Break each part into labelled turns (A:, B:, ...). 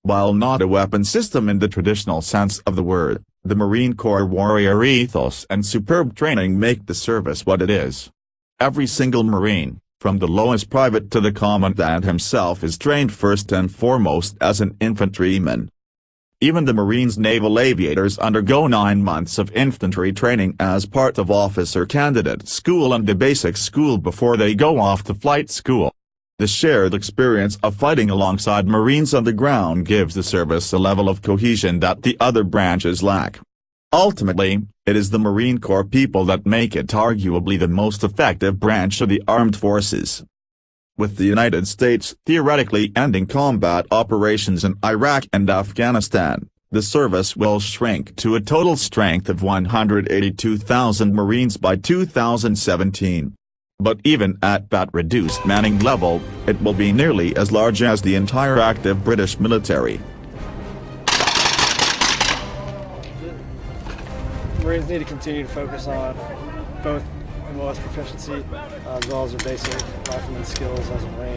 A: While not a weapon system in the traditional sense of the word, the Marine Corps warrior ethos and superb training make the service what it is. Every single Marine, from the lowest private to the commandant himself, is trained first and foremost as an infantryman. Even the Marines' naval aviators undergo 9 months of infantry training as part of officer candidate school and the basic school before they go off to flight school. The shared experience of fighting alongside Marines on the ground gives the service a level of cohesion that the other branches lack. Ultimately, it is the Marine Corps people that make it arguably the most effective branch of the armed forces. With the United States theoretically ending combat operations in Iraq and Afghanistan, the service will shrink to a total strength of 182,000 Marines by 2017. But even at that reduced manning level, it will be nearly as large as the entire active British military.
B: Marines need to continue to focus on both MOS proficiency as well as their basic rifleman skills as a Marine.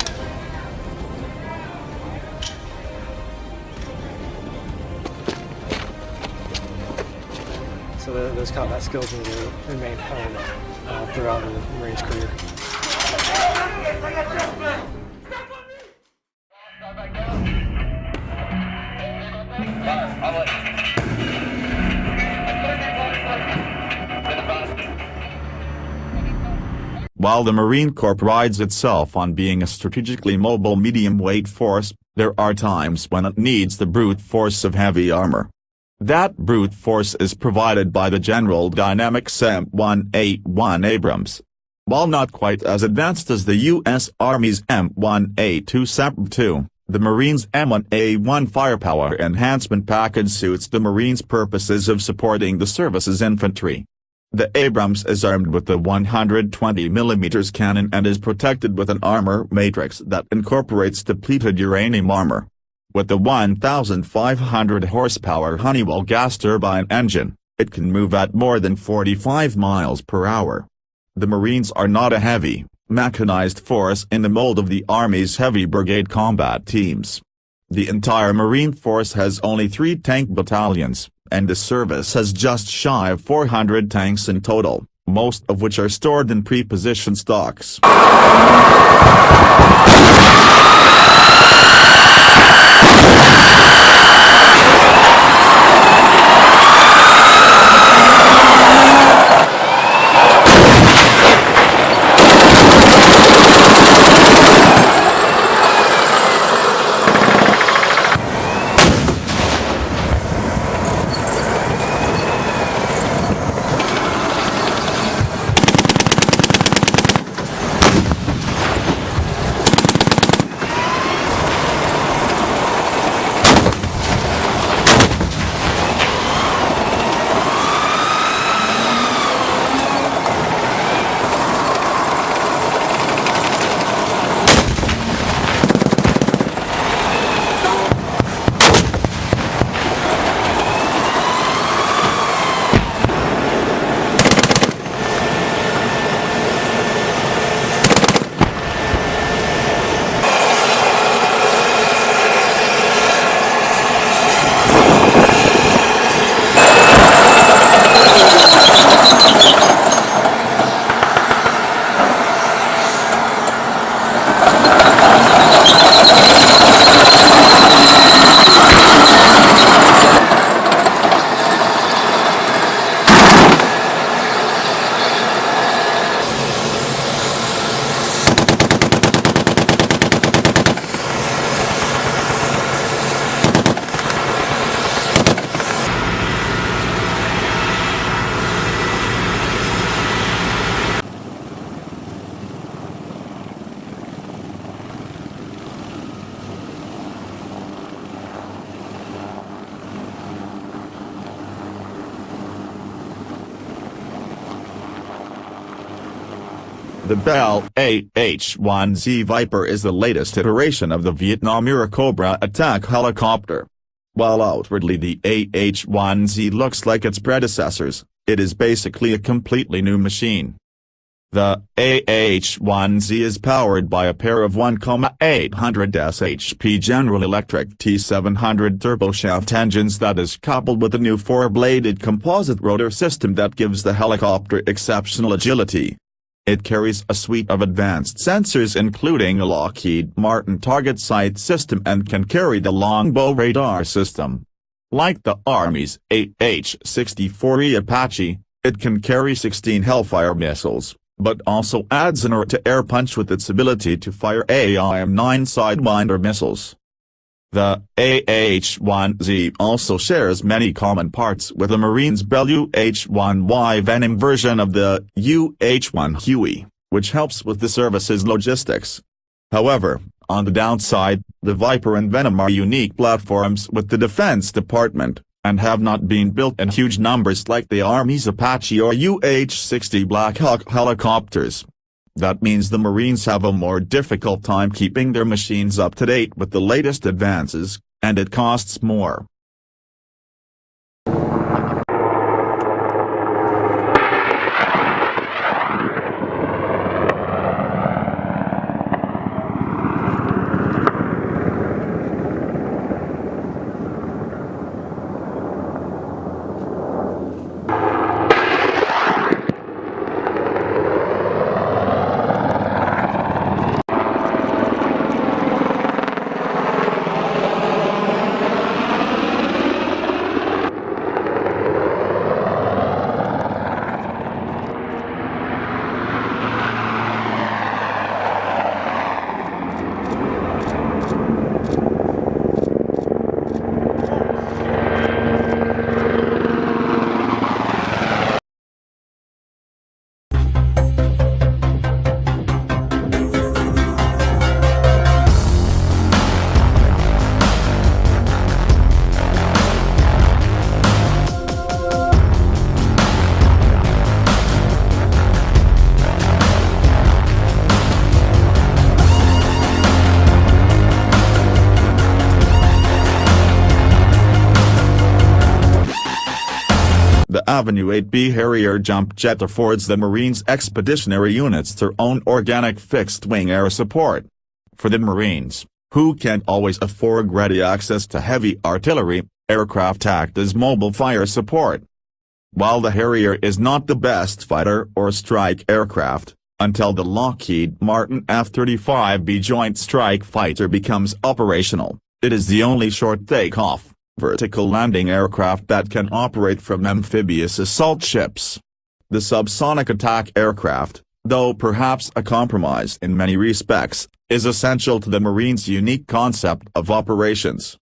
B: So those combat skills need to remain honed throughout the Marine's career.
A: While the Marine Corps prides itself on being a strategically mobile medium-weight force, there are times when it needs the brute force of heavy armor. That brute force is provided by the General Dynamics M1A1 Abrams. While not quite as advanced as the U.S. Army's M1A2 SAP 2, the Marines' M1A1 firepower enhancement package suits the Marines' purposes of supporting the service's infantry. The Abrams is armed with the 120mm cannon and is protected with an armor matrix that incorporates depleted uranium armor. With the 1,500 horsepower Honeywell gas turbine engine, it can move at more than 45 miles per hour. The Marines are not a heavy, mechanized force in the mold of the Army's heavy brigade combat teams. The entire Marine force has only 3 tank battalions, and the service has just shy of 400 tanks in total, most of which are stored in pre-positioned stocks. The Bell AH-1Z Viper is the latest iteration of the Vietnam-era Cobra attack helicopter. While outwardly the AH-1Z looks like its predecessors, it is basically a completely new machine. The AH-1Z is powered by a pair of 1,800 shp General Electric T700 turboshaft engines that is coupled with a new 4-bladed composite rotor system that gives the helicopter exceptional agility. It carries a suite of advanced sensors including a Lockheed Martin target sight system and can carry the longbow radar system. Like the Army's AH-64E Apache, it can carry 16 Hellfire missiles, but also adds an air-to-air punch with its ability to fire AIM-9 Sidewinder missiles. The AH-1Z also shares many common parts with the Marine's Bell UH-1Y Venom version of the UH-1 Huey, which helps with the service's logistics. However, on the downside, the Viper and Venom are unique platforms with the Defense Department, and have not been built in huge numbers like the Army's Apache or UH-60 Black Hawk helicopters. That means the Marines have a more difficult time keeping their machines up to date with the latest advances, and it costs more. The Avenue 8B Harrier jump jet affords the Marines expeditionary units their own organic fixed-wing air support. For the Marines, who can't always afford ready access to heavy artillery, aircraft act as mobile fire support. While the Harrier is not the best fighter or strike aircraft, until the Lockheed Martin F-35B Joint Strike Fighter becomes operational, it is the only short takeoff, vertical landing aircraft that can operate from amphibious assault ships. The subsonic attack aircraft, though perhaps a compromise in many respects, is essential to the Marines' unique concept of operations.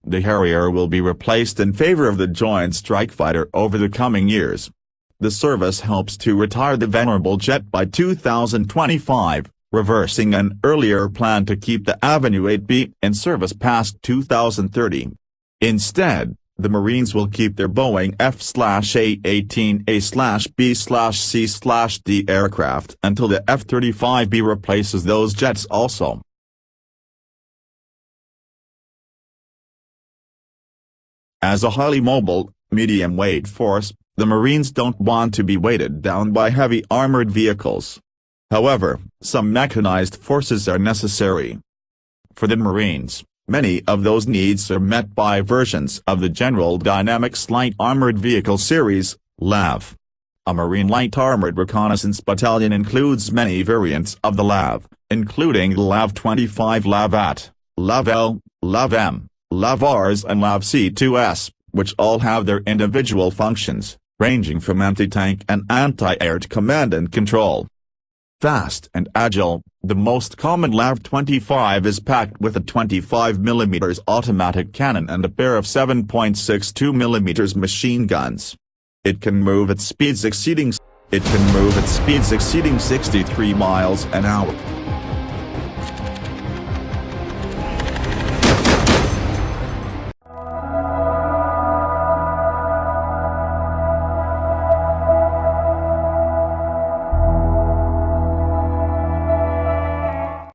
A: The Harrier will be replaced in favor of the Joint Strike Fighter over the coming years. The service hopes to retire the venerable jet by 2025, reversing an earlier plan to keep the Avenue 8B in service past 2030. Instead, the Marines will keep their Boeing F/A-18A/B/C/D aircraft until the F-35B replaces those jets also. As a highly mobile, medium-weight force, the Marines don't want to be weighted down by heavy armored vehicles. However, some mechanized forces are necessary. For the Marines, many of those needs are met by versions of the General Dynamics Light Armored Vehicle Series, LAV. A Marine Light Armored Reconnaissance Battalion includes many variants of the LAV, including the LAV-25 LAV-AT, LAV-L, LAV-M, LAV-RS and LAV-C2S, which all have their individual functions, ranging from anti-tank and anti-air to command and control. Fast and agile, the most common LAV-25 is packed with a 25mm automatic cannon and a pair of 7.62mm machine guns. It can move at speeds exceeding 63 miles an hour.